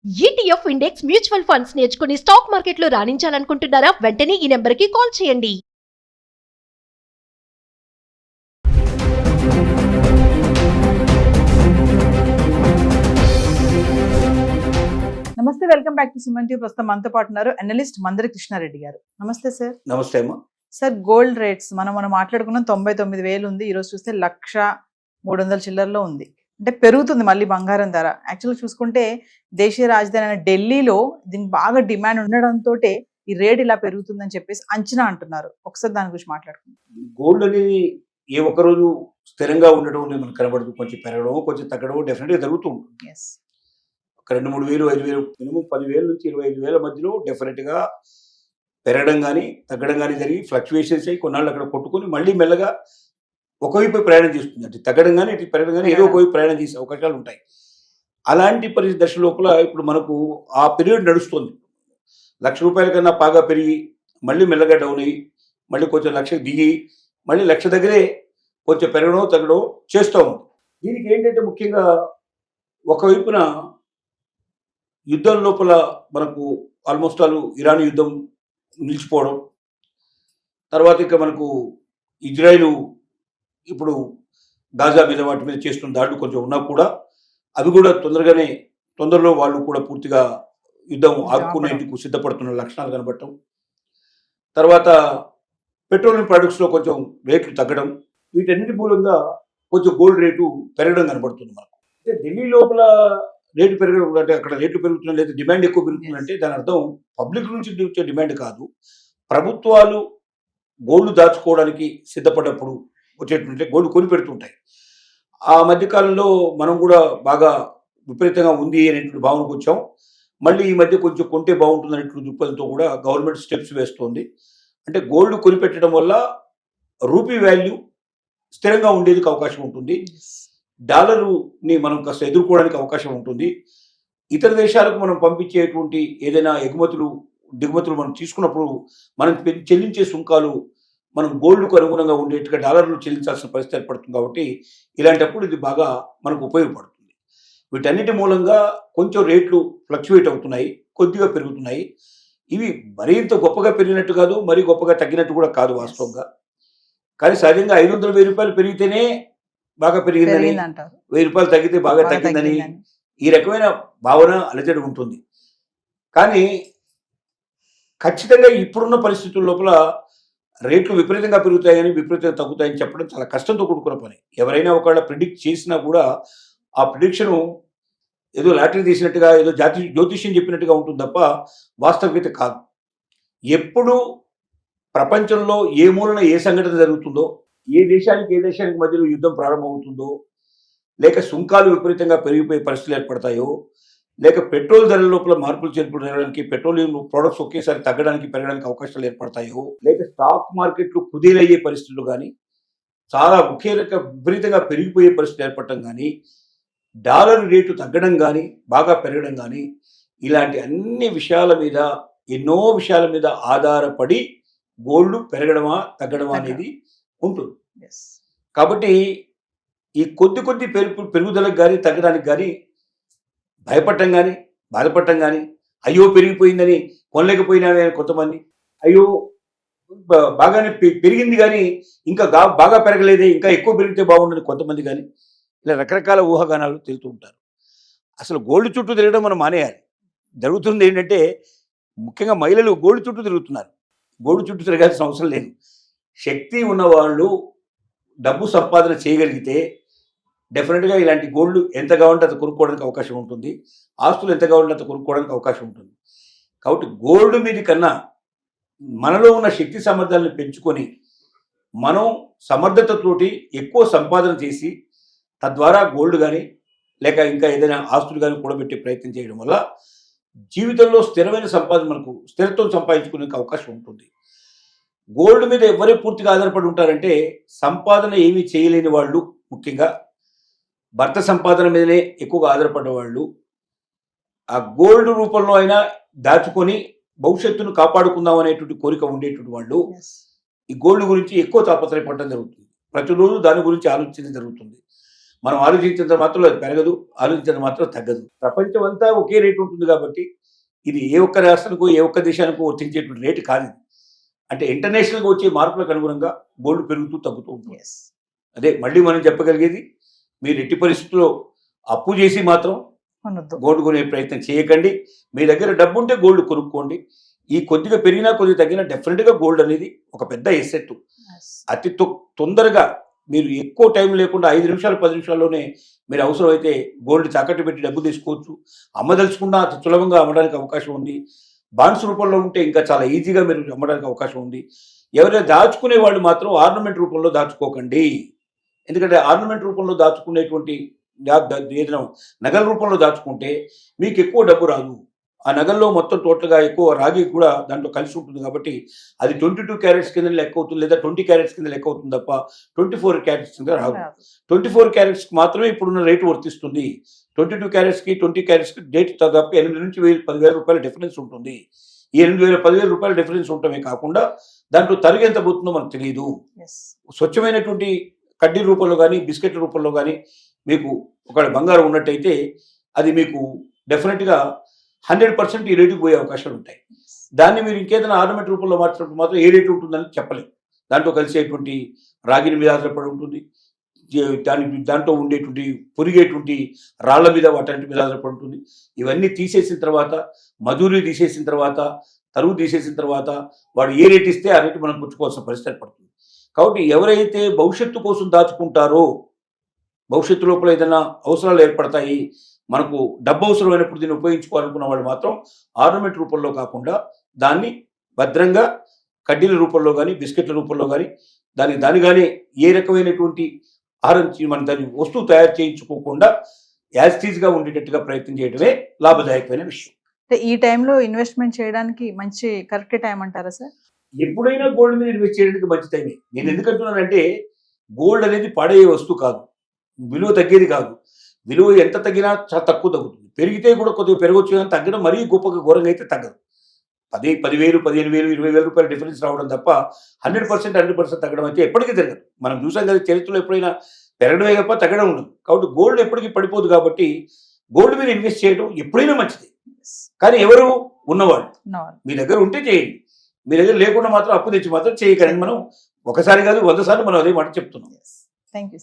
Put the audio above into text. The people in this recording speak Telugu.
ఈటీఎఫ్ ఇండెక్స్ మ్యూచువల్ ఫండ్స్ నేర్చుకుని స్టాక్ మార్కెట్లో రాణించాలనుకుంటున్నారా? వెంటనే ఈ నెంబర్కి కాల్ చేయండి. నమస్తే, welcome back to Suman TV. ప్రస్తుతం మనతో పాటు ఉన్నారు అనలిస్ట్ మందరి కృష్ణారెడ్డి గారు. నమస్తే సార్. నమస్తే అమ్మా. సార్, గోల్డ్ రేట్స్ మనం మాట్లాడుకున్నాం, 99,000 ఉంది. ఈరోజు చూస్తే 1,03,00 చిల్లరలో ఉంది. అంటే పెరుగుతుంది మళ్ళీ బంగారం ధర. యాక్చువల్గా చూసుకుంటే దేశీయ రాజధాని అయిన ఢిల్లీలో దీనికి బాగా డిమాండ్ ఉండడంతో ఈ రేట్ ఇలా పెరుగుతుందని చెప్పేసి అంచనా అంటున్నారు. ఒకసారి దాని గురించి మాట్లాడుకుందాం. గోల్డ్ అనేది ఏ ఒక్క రోజు స్థిరంగా ఉండడం అనేది మనకు కనబడదు. కొంచెం పెరగడం, కొంచెం తగ్గడం డెఫినెట్గా జరుగుతూ ఉంటుంది. ఎస్, ఒక 2-3 వేలు, 5,000, మినిమం 10,000 నుంచి 25,000 మధ్యలో డెఫినెట్గా పెరగడం కానీ తగ్గడం కానీ జరిగి ఫ్లక్చువేషన్స్ అయ్యి కొన్నాళ్ళు అక్కడ కొట్టుకుని మళ్ళీ మెల్లగా ఒకవైపు ప్రయాణం చేస్తుంది. అంటే తగ్గడం కానీ ఇటు పెరగడం కానీ ఏదో ఒకవైపు ప్రయాణం చేసే అవకాశాలు ఉంటాయి. అలాంటి పరిస్థితి దశ లోపల ఇప్పుడు మనకు ఆ పీరియడ్ నడుస్తుంది. ₹1,00,000 కన్నా బాగా పెరిగి మళ్ళీ మెల్లగా డౌన్ అయ్యి మళ్ళీ కొంచెం 1,00,000 దిగి మళ్ళీ 1,00,000 దగ్గరే కొంచెం పెరగడం తగ్గడం చేస్తూ ఉంది. దీనికి ఏంటంటే ముఖ్యంగా ఒకవైపున యుద్ధం లోపల మనకు ఆల్మోస్ట్ ఆల్ ఇరాన్ యుద్ధం నిలిచిపోవడం, తర్వాత ఇంకా మనకు ఇజ్రాయిల్ ఇప్పుడు గాజా మీద వాటి మీద చేస్తున్న దాడులు కొంచెం ఉన్నా కూడా అవి కూడా తొందరలో వాళ్ళు కూడా పూర్తిగా యుద్ధం ఆపుకునేందుకు సిద్ధపడుతున్న లక్షణాలు కనబడటం, తర్వాత పెట్రోలియం ప్రొడక్ట్స్లో కొంచెం రేట్లు తగ్గడం, వీటన్నిటి మూలంగా కొంచెం గోల్డ్ రేటు పెరగడం కనబడుతుంది మనకు. అంటే ఢిల్లీ లోపల రేటు పెరగడం అంటే అక్కడ రేట్లు పెరుగుతున్నా లేదా డిమాండ్ ఎక్కువ పెరుగుతుందంటే దాని అర్థం పబ్లిక్ నుంచి వచ్చే డిమాండ్ కాదు, ప్రభుత్వాలు గోల్డ్ దాచుకోవడానికి సిద్ధపడ్డప్పుడు వచ్చేటువంటి గోల్డ్ కొని పెడుతుంటాయి. ఆ మధ్యకాలంలో మనం కూడా బాగా విపరీతంగా ఉంది అనేటువంటి భావనకు వచ్చాం. మళ్ళీ ఈ మధ్య కొంచెం కొంటే బాగుంటుంది అనేటువంటి దృక్పథంతో కూడా గవర్నమెంట్ స్టెప్స్ వేస్తోంది. అంటే గోల్డ్ కొనిపెట్టడం వల్ల రూపీ వాల్యూ స్థిరంగా ఉండేందుకు అవకాశం ఉంటుంది, డాలరుని మనం కాస్త ఎదుర్కోవడానికి అవకాశం ఉంటుంది. ఇతర దేశాలకు మనం పంపించేటువంటి ఏదైనా దిగుమతులు మనం తీసుకున్నప్పుడు మనం చెల్లించే సుంకాలు మనం గోల్డ్కు అనుగుణంగా ఉండేట్టుగా డాలర్లు చెల్లించాల్సిన పరిస్థితి ఏర్పడుతుంది. కాబట్టి ఇలాంటప్పుడు ఇది బాగా మనకు ఉపయోగపడుతుంది. వీటన్నిటి మూలంగా కొంచెం రేట్లు ఫ్లక్చువేట్ అవుతున్నాయి, కొద్దిగా పెరుగుతున్నాయి. ఇవి మరింత గొప్పగా పెరిగినట్టు కాదు, మరీ గొప్పగా తగ్గినట్టు కూడా కాదు వాస్తవంగా. కానీ సహజంగా 500,000 పెరిగితేనే బాగా పెరిగిందని, ₹1,000 తగ్గితే బాగా తగ్గిందని ఈ రకమైన భావన అలజడి ఉంటుంది. కానీ ఖచ్చితంగా ఇప్పుడున్న పరిస్థితుల లోపల రేట్లు విపరీతంగా పెరుగుతాయని విపరీతంగా తగ్గుతాయని చెప్పడం చాలా కష్టంతో కూడుకున్న పని. ఎవరైనా ఒకవేళ ప్రిడిక్ట్ చేసినా కూడా ఆ ప్రిడిక్షను ఏదో లాటరీ తీసినట్టుగా ఏదో జ్యోతిష్యం చెప్పినట్టుగా ఉంటుంది తప్ప వాస్తవికత కాదు. ఎప్పుడు ప్రపంచంలో ఏ మూలన ఏ సంఘటన జరుగుతుందో, ఏ దేశానికి మధ్యలో యుద్ధం ప్రారంభమవుతుందో, లేక సుంకాలు విపరీతంగా పెరిగిపోయే పరిస్థితులు ఏర్పడతాయో, లేక పెట్రోల్ ధరల లోపల మార్పులు చేర్పులు జరగడానికి, పెట్రోలియం ప్రొడక్ట్స్ ఒకేసారి తగ్గడానికి పెరగడానికి అవకాశాలు ఏర్పడతాయో, లేక స్టాక్ మార్కెట్లు కుదేలయ్యే పరిస్థితులు కానీ, చాలా విపరీతంగా పెరిగిపోయే పరిస్థితులు ఏర్పడటం కానీ, డాలర్ రేటు తగ్గడం కానీ బాగా పెరగడం కానీ, ఇలాంటి అన్ని విషయాల మీద ఎన్నో విషయాల మీద ఆధారపడి గోల్డ్ పెరగడమా తగ్గడమా అనేది ఉంటుంది. కాబట్టి ఈ కొద్ది పెరుగుదలకు కానీ తగ్గడానికి కానీ భయపడటం కానీ బాధపడటం కానీ, అయ్యో పెరిగిపోయిందని కొనలేకపోయినామే అని కొంతమంది, అయ్యో బాగానే పెరిగింది కానీ ఇంకా బాగా పెరగలేదే, ఇంకా ఎక్కువ పెరిగితే బాగుండని కొంతమంది కానీ, ఇలా రకరకాల ఊహాగానాలు తెలుతూ ఉంటారు. అసలు గోల్డ్ చుట్టూ తిరగడం మనం మానేయాలి. జరుగుతుంది ఏంటంటే ముఖ్యంగా మహిళలు గోల్డ్ చుట్టూ తిరుగుతున్నారు. గోల్డ్ చుట్టూ తిరగాల్సిన అవసరం లేదు. శక్తి ఉన్నవాళ్ళు డబ్బు సంపాదన చేయగలిగితే డెఫినెట్గా ఇలాంటి గోల్డ్ ఎంత కావాలంటే అంత కొనుక్కోవడానికి అవకాశం ఉంటుంది, ఆస్తులు ఎంత కావాలంటే అంత కొనుక్కోవడానికి అవకాశం ఉంటుంది. కాబట్టి గోల్డ్ మీద కన్నా మనలో ఉన్న శక్తి సామర్థ్యాలను పెంచుకొని మనం సమర్థతతోటి ఎక్కువ సంపాదన చేసి తద్వారా గోల్డ్ కానీ లేక ఇంకా ఏదైనా ఆస్తులు కానీ కూడబెట్టే ప్రయత్నం చేయడం వల్ల జీవితంలో స్థిరమైన సంపాదన, మనకు స్థిరత్వం సంపాదించుకునే అవకాశం ఉంటుంది. గోల్డ్ మీద ఎవరే పూర్తిగా ఆధారపడి ఉంటారంటే సంపాదన ఏమీ చేయలేని వాళ్ళు, ముఖ్యంగా భర్త సంపాదన మీదనే ఎక్కువగా ఆధారపడ్డ వాళ్ళు, ఆ గోల్డ్ రూపంలో అయినా దాచుకొని భవిష్యత్తును కాపాడుకుందాం అనేటువంటి కోరిక ఉండేటువంటి వాళ్ళు ఈ గోల్డ్ గురించి ఎక్కువ తాపత్రయపడడం జరుగుతుంది. ప్రతిరోజు దాని గురించి ఆలోచించడం జరుగుతుంది. మనం ఆలోచించినంత మాత్రం అది పెరగదు, ఆలోచించినంత మాత్రం తగ్గదు. ప్రపంచం అంతా ఒకే రేటు ఉంటుంది కాబట్టి ఇది ఏ ఒక్క రాష్ట్రానికో ఏ ఒక్క దేశానికో వర్తించేటువంటి రేటు కాదు ఇది. అంటే ఇంటర్నేషనల్గా వచ్చే మార్పులకు అనుగుణంగా గోల్డ్ పెరుగుతూ తగ్గుతూ ఉంటుంది. Yes. అదే మళ్ళీ మనం చెప్పగలిగేది, మీరు ఎట్టి పరిస్థితుల్లో అప్పు చేసి మాత్రం కొనొద్దు. గోల్డ్ కొనే ప్రయత్నం చేయకండి. మీ దగ్గర డబ్బు ఉంటే గోల్డ్ కొనుక్కోండి. ఈ కొద్దిగా పెరిగినా కొద్దిగా తగ్గినా డెఫినెట్గా గోల్డ్ అనేది ఒక పెద్ద ఎసెట్. Yes. అతి తొందరగా మీరు ఎక్కువ టైం లేకుండా 5 నిమిషాలు 10 నిమిషాల్లోనే మీరు అవసరమైతే గోల్డ్ తాకట్టు పెట్టి డబ్బు తీసుకోవచ్చు. అమ్మదలుచుకున్నా అతి సులభంగా అమ్మడానికి అవకాశం ఉంది. బాండ్స్ రూపంలో ఉంటే ఇంకా చాలా ఈజీగా మీరు అమ్మడానికి అవకాశం ఉంది. ఎవరైనా దాచుకునే వాళ్ళు మాత్రం ఆర్నమెంట్ రూపంలో దాచుకోకండి. ఎందుకంటే ఆర్నమెంట్ రూపంలో దాచుకునేటువంటి ఏదైనా నగల రూపంలో దాచుకుంటే మీకు ఎక్కువ డబ్బు రాదు. ఆ నగల్లో మొత్తం టోటల్గా ఎక్కువ రాగి కూడా దాంట్లో కలిసి ఉంటుంది కాబట్టి అది 22 క్యారెట్స్ కింద లెక్క అవుతుంది, లేదా 20 క్యారెట్స్ కింద లెక్క అవుతుంది తప్ప 24 క్యారెట్స్ కింద రాదు. 24 క్యారెట్స్కి మాత్రమే ఇప్పుడున్న రేటు వర్తిస్తుంది. 22 క్యారెట్స్కి 20 క్యారెట్స్కి రేట్ దాదాపు 8 నుంచి 10,000 రూపాయల డిఫరెన్స్ ఉంటుంది. ఈ 8,000 10,000 రూపాయల డిఫరెన్స్ ఉండటమే కాకుండా దాంట్లో తరుగు ఎంత పోతుందో మనకు తెలియదు. Yes. స్వచ్ఛమైనటువంటి కడ్డీ రూపంలో కానీ బిస్కెట్ రూపంలో కానీ మీకు ఒక బంగారం ఉన్నట్టయితే అది మీకు డెఫినెట్గా 100% ఈ రేటుకు పోయే అవకాశాలు ఉంటాయి. దాన్ని మీరు ఇంకేదైనా ఆర్నమెంట్ రూపంలో మార్చినప్పుడు మాత్రం ఏ రేటు ఉంటుందని చెప్పలేము. దాంట్లో కలిసేటువంటి రాగిని మీద ఆధారపడి ఉంటుంది, దాంట్లో ఉండేటువంటి పొరిగేటువంటి రాళ్ల మీద వాటి మీద ఆధారపడి ఉంటుంది. ఇవన్నీ తీసేసిన తర్వాత, మజూరీ తీసేసిన తర్వాత, తరుగు తీసేసిన తర్వాత వాడు ఏ రేటు ఇస్తే ఆ రేటు మనం పుచ్చుకోవాల్సిన పరిస్థితి ఏర్పడుతుంది. కాబట్టి ఎవరైతే భవిష్యత్తు కోసం దాచుకుంటారో, భవిష్యత్తు లోపల ఏదైనా అవసరాలు ఏర్పడతాయి, మనకు డబ్బు అవసరమైనప్పుడు దీన్ని ఉపయోగించుకోవాలనుకున్న వాళ్ళు మాత్రం ఆర్నమెంట్ రూపంలో కాకుండా దాన్ని భద్రంగా కడ్డీల రూపంలో కానీ బిస్కెట్ల రూపంలో కానీ దానిగానే ఏ రకమైనటువంటి ఆహారం మనం దాని వస్తువు తయారు చేయించుకోకుండా యాజిటీజ్గా ఉండేటట్టుగా ప్రయత్నం చేయడమే లాభదాయకమైన విషయం. అంటే ఈ టైంలో ఇన్వెస్ట్మెంట్ చేయడానికి మంచి కరెక్ట్ టైం అంటారా సార్? ఎప్పుడైనా గోల్డ్ మీద ఇన్వెస్ట్ చేయడానికి మంచి టైమే. నేను ఎందుకంటున్నానంటే గోల్డ్ అనేది పడేయ వస్తువు కాదు, విలువ తగ్గేది కాదు. విలువ ఎంత తగ్గినా చాలా తక్కువ తగ్గుతుంది. పెరిగితే కూడా కొద్దిగా పెరగచ్చు, కానీ తగ్గడం మరీ గొప్పగా ఘోరంగా అయితే తగ్గదు. 10,000 15,000 20,000 రూపాయల డిఫరెన్స్ రావడం తప్ప 100% తగ్గడం అయితే ఎప్పటికీ జరగదు. మనం చూసాం కదా చరిత్రలో, ఎప్పుడైనా పెరగడమే తప్ప తగ్గడం ఉండదు. కాబట్టి గోల్డ్ ఎప్పటికీ పడిపోదు. కాబట్టి గోల్డ్ మీద ఇన్వెస్ట్ చేయడం ఎప్పుడైనా మంచిది. కానీ ఎవరు ఉన్నవాళ్ళు మీ దగ్గర ఉంటే చేయండి, మీ దగ్గర లేకుండా మాత్రం అప్పు తెచ్చి మాత్రం చేయకండి. మనం ఒకసారి కాదు 100 సార్లు మనం అదే మాట చెప్తున్నాం. Thank you.